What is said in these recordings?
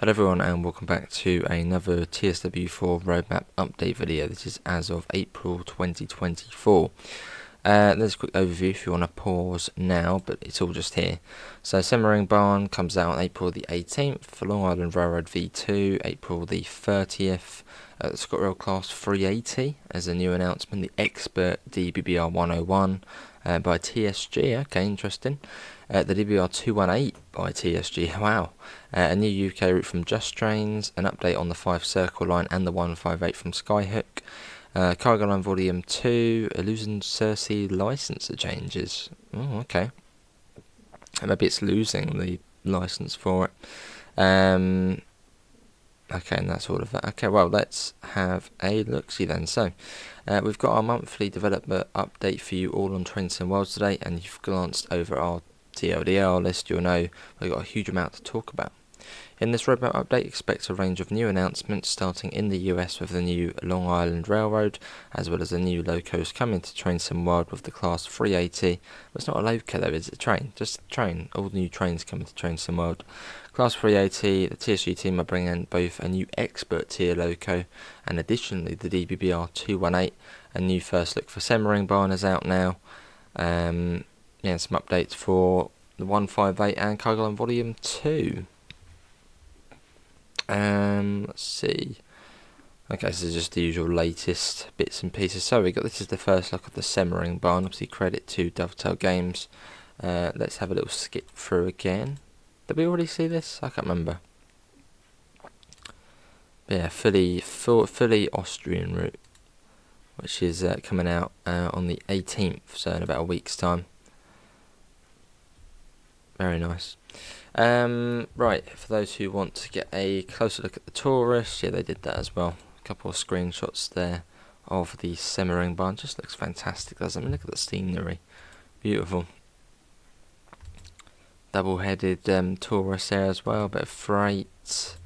Hello everyone and welcome back to another TSW4 roadmap update video. This is as of April 2024. There's a quick overview if you want to pause now, but it's all just here. So Semmering Barn comes out on April the 18th, for Long Island Railroad V2, April the 30th, the ScotRail Class 380 as a new announcement, the Expert DBBR 101 by TSG, okay, interesting. The DBR 218 by TSG, wow. A new UK route from Just Trains, an update on the Fife Circle line and the 158 from Skyhook. Cargo Line Volume 2, losing Cersei licensor changes. Oh, okay. Maybe it's losing the license for it. Okay, and that's all of that. Okay, well, let's have a look-see then. So, we've got our monthly developer update for you all on Trains and Worlds today, and you've glanced over our TLDR list, you'll know we've got a huge amount to talk about. In this roadmap update, expect a range of new announcements starting in the US with the new Long Island Railroad, as well as the new locos coming to Train Sim World with the Class 380. It's not a loco though, it's a train, just a train. All the new trains coming to Train Sim World. Class 380, the TSG team are bringing both a new Expert tier loco and additionally the DBBR 218. A new first look for Semmering Barn is out now. Some updates for the 158 and Cargo Line Volume 2. Let's see. Okay, this is just the usual latest bits and pieces. So this is the first look of the Semmering Barn. Obviously, credit to Dovetail Games. Let's have a little skip through again. Did we already see this? I can't remember. But yeah, fully Austrian route, which is coming out on the 18th, so in about a week's time. Very nice. Right, for those who want to get a closer look at the tourists, yeah, they did that as well. A couple of screenshots there of the Semmering Barn. Just looks fantastic, doesn't it? I mean, look at the scenery. Beautiful. Double-headed tourists there as well, a bit of freight.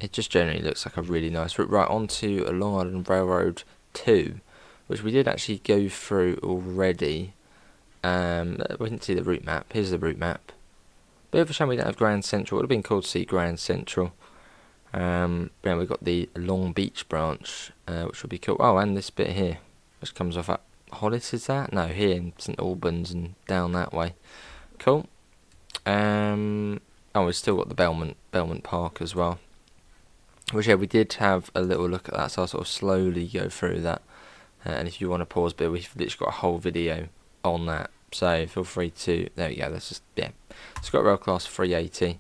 It just generally looks like a really nice route. Right, on to a Long Island Railroad 2, which we did actually go through already. We didn't see the route map. Here's the route map. Bit of a shame we don't have Grand Central. It would have been cool to see Grand Central. We've got the Long Beach branch, which would be cool. Oh, and this bit here, which comes off at Hollis, is that? No, here in St Albans and down that way. Cool. We've still got the Belmont Park as well. Which, yeah, we did have a little look at that, so I'll sort of slowly go through that. And if you want to pause, but we've literally got a whole video on that. So feel free to, there we go, that's just, yeah, ScotRail Class 380.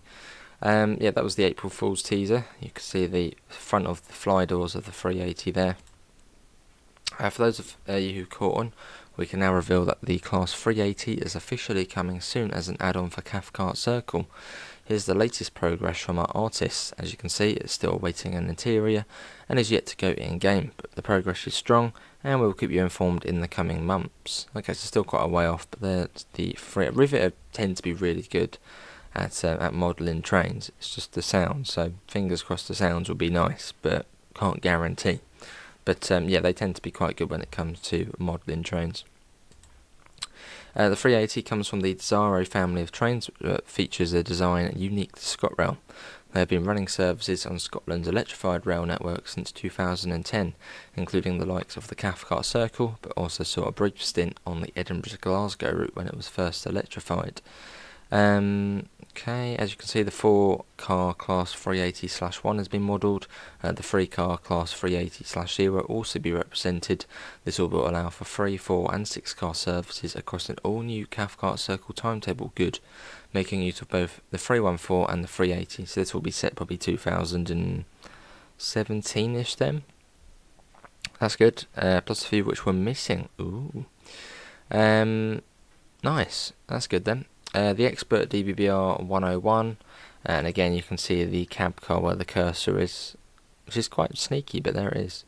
That was the April Fool's teaser. You can see the front of the fly doors of the 380 there. For those of you who caught on, we can now reveal that the Class 380 is officially coming soon as an add-on for Cathcart Circle. Here's the latest progress from our artists. As you can see, it's still awaiting an interior and is yet to go in-game, but the progress is strong and we'll keep you informed in the coming months. Okay, so still quite a way off, but the Rivet tend to be really good at modelling trains. It's just the sound, so fingers crossed the sounds will be nice, but can't guarantee. But they tend to be quite good when it comes to modelling trains. The 380 comes from the Zaro family of trains, features a design unique to ScotRail. They have been running services on Scotland's electrified rail network since 2010, including the likes of the Cathcart Circle, but also saw a brief stint on the Edinburgh-Glasgow route when it was first electrified. Okay, as you can see, the 4-car Class 380/1 has been modelled. The 3-car Class 380/0 will also be represented. This will allow for 3, 4 and 6-car services across an all-new Cathcart Circle timetable grid, making use of both the 314 and the 380. So this will be set probably 2017-ish then. That's good. Plus a few which were missing. Ooh. Nice. That's good then. The Expert DBBR 101, and again you can see the cab car where the cursor is, which is quite sneaky, but there it is.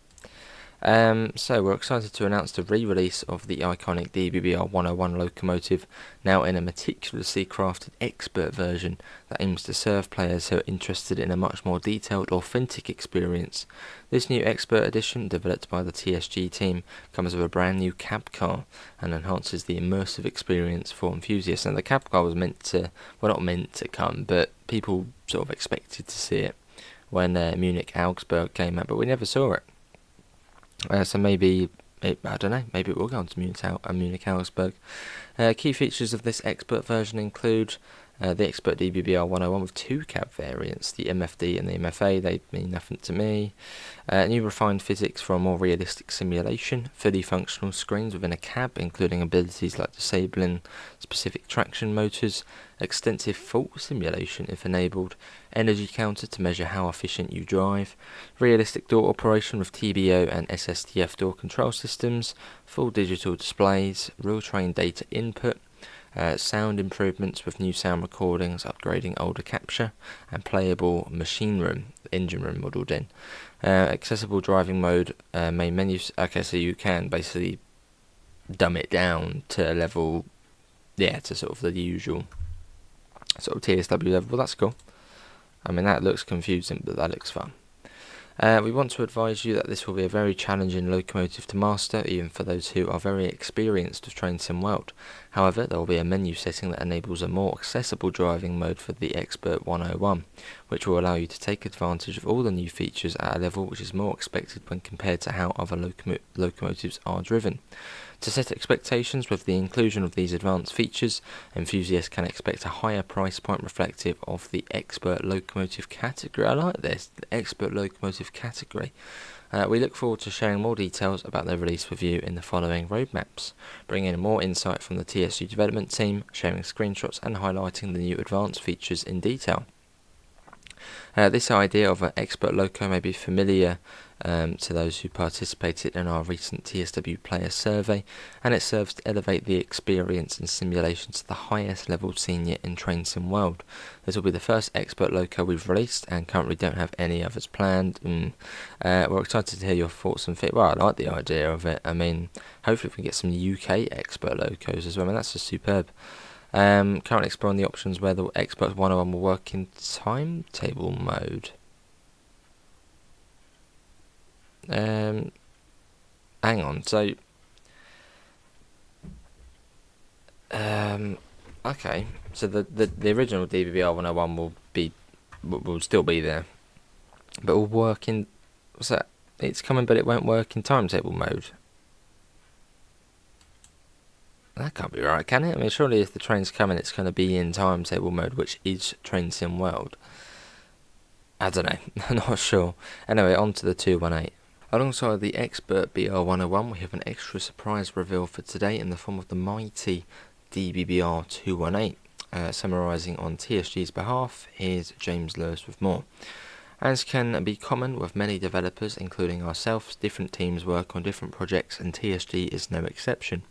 So we're excited to announce the re-release of the iconic DBBR 101 locomotive, now in a meticulously crafted expert version that aims to serve players who are interested in a much more detailed, authentic experience. This new expert edition, developed by the TSG team, comes with a brand new cab car and enhances the immersive experience for enthusiasts. And the cab car was not meant to come, but people sort of expected to see it when Munich Augsburg came out, but we never saw it. So maybe, I don't know, maybe it will go on to Munich Augsburg. Key features of this expert version include the Expert DBBR 101 with two cab variants, the MFD and the MFA. They mean nothing to me. New refined physics for a more realistic simulation, fully functional screens within a cab, including abilities like disabling specific traction motors, extensive fault simulation if enabled, energy counter to measure how efficient you drive, realistic door operation with TBO and SSTF door control systems, full digital displays, real-time data input, sound improvements with new sound recordings, upgrading older capture, and playable engine room modelled in. Accessible driving mode, main menus. Okay, so you can basically dumb it down to a level, to sort of the usual sort of TSW level. Well, that's cool. I mean, that looks confusing, but that looks fun. We want to advise you that this will be a very challenging locomotive to master, even for those who are very experienced with Train Sim World. However, there will be a menu setting that enables a more accessible driving mode for the Expert 101, which will allow you to take advantage of all the new features at a level which is more expected when compared to how other locomotives are driven. To set expectations with the inclusion of these advanced features, enthusiasts can expect a higher price point reflective of the Expert Locomotive category. I like this, the Expert Locomotive category. We look forward to sharing more details about their release with you in the following roadmaps, bringing in more insight from the TSU development team, sharing screenshots and highlighting the new advanced features in detail. This idea of an expert loco may be familiar to those who participated in our recent TSW player survey, and it serves to elevate the experience and simulation to the highest level seen yet in Train Sim World. This will be the first expert loco we've released, and currently don't have any others planned. We're excited to hear your thoughts and feedback. Well, I like the idea of it. I mean, hopefully we can get some UK expert locos as well. I mean, that's just superb. Currently exploring the options where the Expert 101 will work in timetable mode. Hang on, so okay, so the original DBBR 101 will still be there, but will work in, what's that? It's coming, but it won't work in timetable mode. That can't be right, can it? I mean, surely if the train's coming, it's going to be in timetable mode, which is Train Sim World. I don't know. I'm not sure. Anyway, on to the 218. Alongside the Expert BR101, we have an extra surprise reveal for today in the form of the mighty DBBR 218. Summarising on TSG's behalf, here's James Lewis with more. As can be common with many developers, including ourselves, different teams work on different projects and TSG is no exception,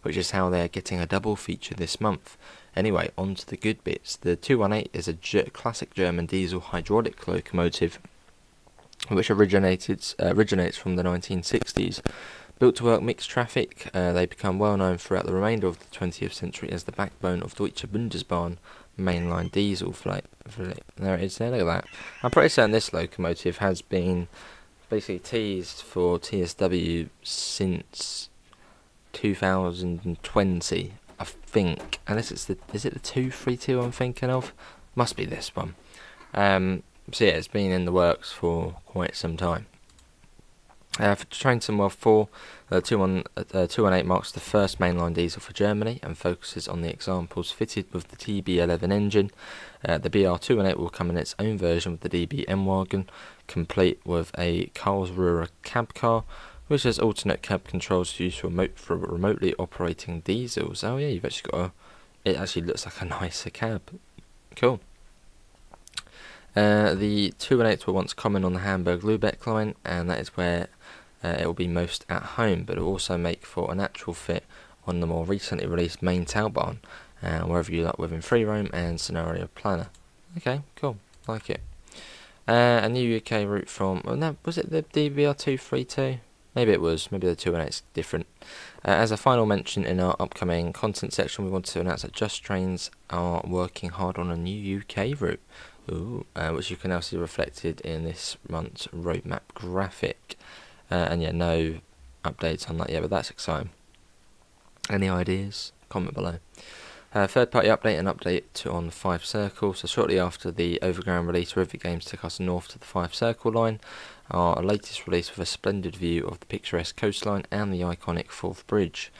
which is how they are getting a double feature this month. Anyway, on to the good bits. The 218 is a classic German diesel hydraulic locomotive which originates from the 1960s. Built to work mixed traffic, they become well known throughout the remainder of the 20th century as the backbone of Deutsche Bundesbahn mainline diesel fleet. There it is there, look at that. I'm pretty certain this locomotive has been basically teased for TSW since 2020, I think. Unless is it the 232 I'm thinking of? Must be this one. So yeah, it's been in the works for quite some time. For Train Sim World 4, 218 marks the first mainline diesel for Germany and focuses on the examples fitted with the TB11 engine. The BR218 will come in its own version with the DB M-Wagon, complete with a Karlsruhe cab car, which has alternate cab controls to use for remotely operating diesels. Oh yeah, you've actually got it actually looks like a nicer cab. Cool. The 218s were once common on the Hamburg-Lübeck line, and that is where it will be most at home, but it will also make for a natural fit on the more recently released main Taubahn, wherever you like within Free Roam and Scenario Planner. Okay, cool, like it. A new UK route from, was it the DBR 232? Maybe it was. Maybe the 218's different. As a final mention in our upcoming content section, we want to announce that Just Trains are working hard on a new UK route, which you can now see reflected in this month's roadmap graphic. And yeah, no updates on that yet, but that's exciting. Any ideas? Comment below. Third party update, an update on the Fife Circle. So shortly after the overground release, Rivet Games took us north to the Fife Circle line. Our latest release with a splendid view of the picturesque coastline and the iconic Forth Bridge.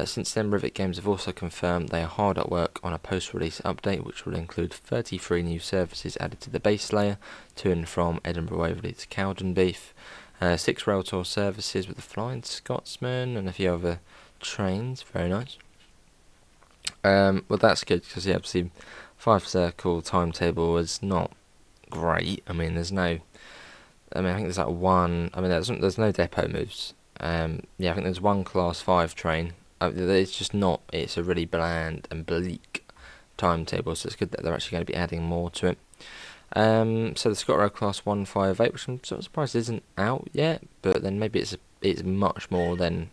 Since then, Rivet Games have also confirmed they are hard at work on a post-release update, which will include 33 new services added to the base layer, to and from Edinburgh Waverley to Cowdenbeath, 6 rail tour services with the Flying Scotsman and a few other trains. Very nice. Well, that's good because obviously, Fife Circle timetable is not great. I mean, I think there's like one. I mean, there's no depot moves. I think there's one Class 5 train. It's just not. It's a really bland and bleak timetable. So it's good that they're actually going to be adding more to it. So the ScotRail Class 158, which I'm sort of surprised isn't out yet, but then maybe it's much more than,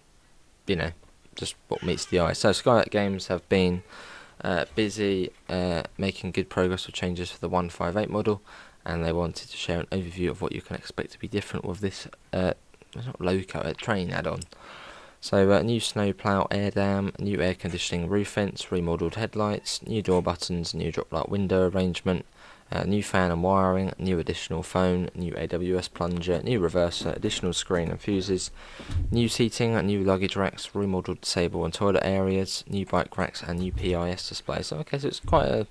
just what meets the eye. So Skylight Games have been busy making good progress with changes for the 158 model, and they wanted to share an overview of what you can expect to be different with this not loco, a train add-on. So new snowplow air dam, new air conditioning roof vents, remodelled headlights, new door buttons, new drop light window arrangement, new fan and wiring, new additional phone, new AWS plunger, new reverser, additional screen and fuses, new seating, new luggage racks, remodelled disable and toilet areas, new bike racks and new PIS displays. So okay, so it's quite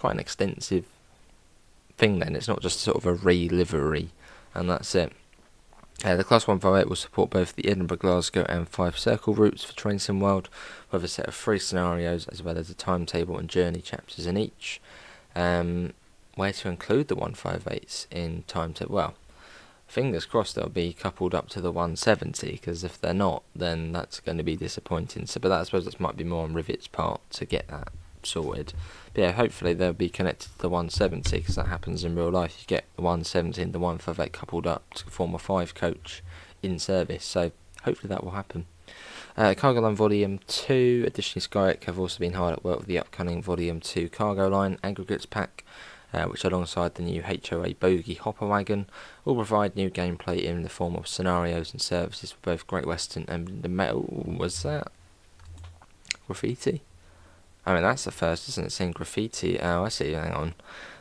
an extensive thing then. It's not just sort of a re-livery and that's it. The Class 158 will support both the Edinburgh, Glasgow and Fife Circle routes for Train Sim World, with a set of 3 scenarios as well as a timetable and journey chapters in each. Where to include the 158s in timetable? Well, fingers crossed they'll be coupled up to the 170, because if they're not, then that's going to be disappointing. So, but I suppose that might be more on Rivet's part to get that sorted. But yeah, hopefully they'll be connected to the 170, because that happens in real life. You get the 170 and the 158 coupled up to form a 5 coach in service. So hopefully that will happen. Cargo Line Volume 2, additionally Skyek have also been hard at work with the upcoming Volume 2 Cargo Line Aggregates Pack, which alongside the new HOA Bogey Hopper Wagon will provide new gameplay in the form of scenarios and services for both Great Western and the metal. Was that graffiti? I mean, that's the first, isn't it? Saying graffiti. Oh, I see. Hang on.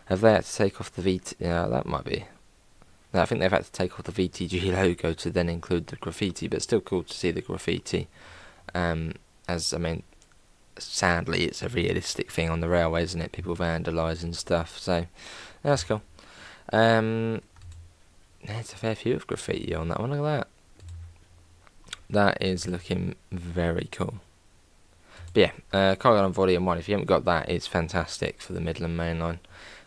Have they had to take off the VT? Yeah, that might be. No, I think they've had to take off the VTG logo to then include the graffiti, but still cool to see the graffiti. Sadly, it's a realistic thing on the railway, isn't it? People vandalising stuff, so that's cool. There's a fair few of graffiti on that one. Look at that. That is looking very cool. But yeah, Cargo Line Volume 1, if you haven't got that, it's fantastic for the Midland Main Line.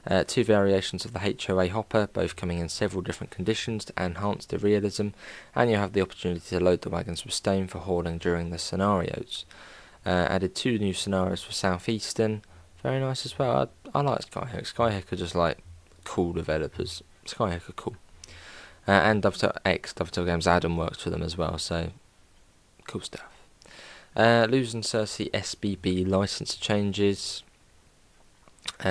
2 variations of the HOA hopper, both coming in several different conditions to enhance the realism, and you have the opportunity to load the wagons with stone for hauling during the scenarios. Added 2 new scenarios for South Eastern, very nice as well. I like Skyhook. Skyhook are just like cool developers. Skyhook are cool. And Dovetail Games Adam works for them as well, so cool stuff. Luz and Cersei SBB license changes,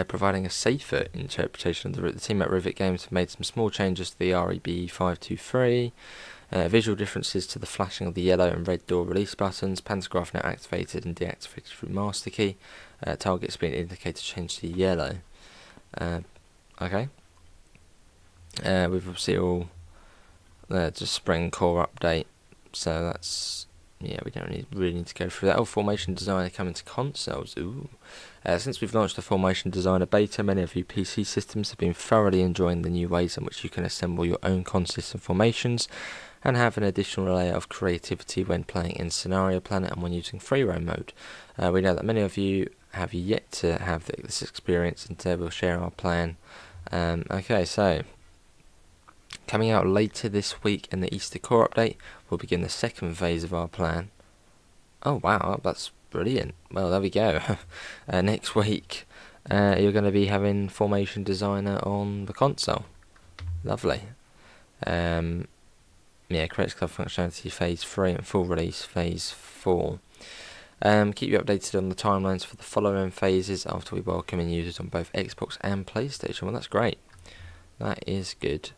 providing a safer interpretation of the route. The team at Rivet Games have made some small changes to the REB 523, visual differences to the flashing of the yellow and red door release buttons, pantograph now activated and deactivated through master key, target speed indicator changed to yellow. Okay. We've obviously all just spring core update, so that's, yeah, we don't really need to go through that. Formation Designer coming to consoles. Since we've launched the Formation Designer beta, many of you PC systems have been thoroughly enjoying the new ways in which you can assemble your own consistent formations and have an additional layer of creativity when playing in Scenario Planet and when using free roam mode. We know that many of you have yet to have this experience, and we'll share our plan. Okay, so coming out later this week in the Easter Core update, we'll begin the second phase of our plan. Oh wow, that's brilliant. Well, there we go. Next week, you're going to be having Formation Designer on the console. Lovely. yeah, creates club functionality phase 3 and full release phase 4. Keep you updated on the timelines for the following phases after we welcome in users on both Xbox and PlayStation. Well, that's great. That is good.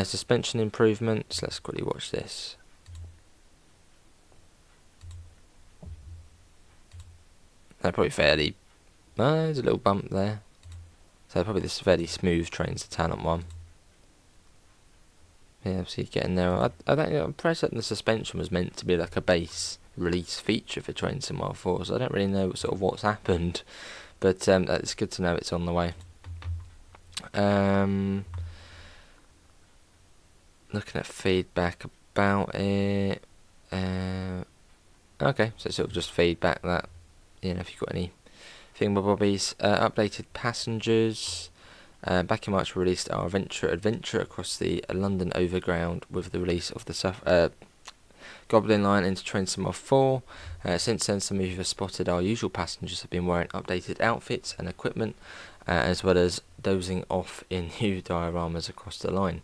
Suspension improvements. Let's quickly watch this. They're probably fairly... there's a little bump there. So probably this fairly smooth trains the talent one. Yeah, obviously getting there. I'm impressed that the suspension was meant to be like a base release feature for Train Sim World 4, so I don't really know sort of what's happened, but it's good to know it's on the way. Looking at feedback about it. Okay, so sort of just feedback that, you know, if you've got any thingamabobbies. Updated passengers. Back in March we released our adventure across the London Overground with the release of the Goblin line into Train Sim World 4. Since then, some of you have spotted our usual passengers have been wearing updated outfits and equipment, as well as dozing off in new dioramas across the line.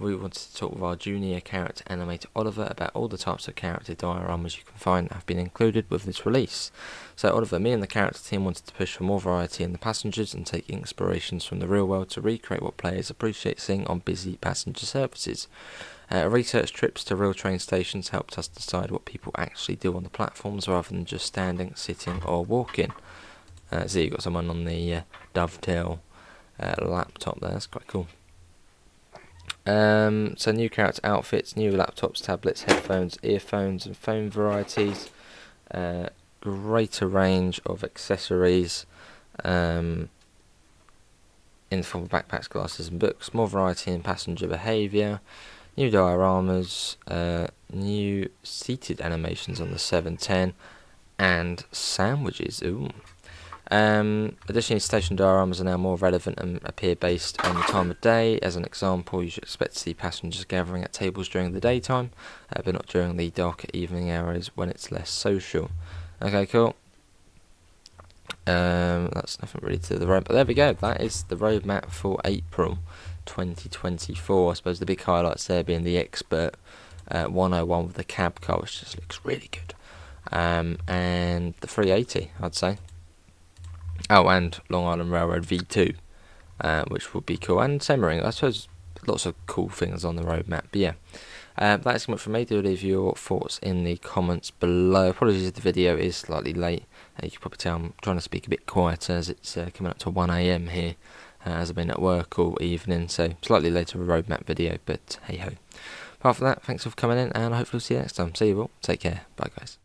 We wanted to talk with our junior character animator Oliver about all the types of character dioramas you can find that have been included with this release. So Oliver, me and the character team wanted to push for more variety in the passengers and take inspirations from the real world to recreate what players appreciate seeing on busy passenger services. Research trips to real train stations helped us decide what people actually do on the platforms rather than just standing, sitting or walking. So you've got someone on the Dovetail laptop there, that's quite cool. So new character outfits, new laptops, tablets, headphones, earphones and phone varieties, greater range of accessories in the form of backpacks, glasses and books, more variety in passenger behaviour, new dioramas, new seated animations on the 710 and sandwiches. Ooh. Additionally, station dioramas are now more relevant and appear based on the time of day. As an example, you should expect to see passengers gathering at tables during the daytime, but not during the darker evening hours when it's less social. Okay, cool. That's nothing really to the road, but there we go. That is the roadmap for April 2024. I suppose the big highlights there being the Expert 101 with the cab car, which just looks really good, and the 380, I'd say. Oh, and Long Island Railroad V2, which would be cool, and Semmering. I suppose lots of cool things on the roadmap. But yeah, that's much from me. Do leave your thoughts in the comments below. Apologies if the video is slightly late. You can probably tell I'm trying to speak a bit quieter as it's coming up to 1 AM here, as I've been at work all evening, so slightly later a roadmap video, but hey ho. Apart from that, thanks for coming in, and I hope we'll see you next time. See you all. Take care. Bye, guys.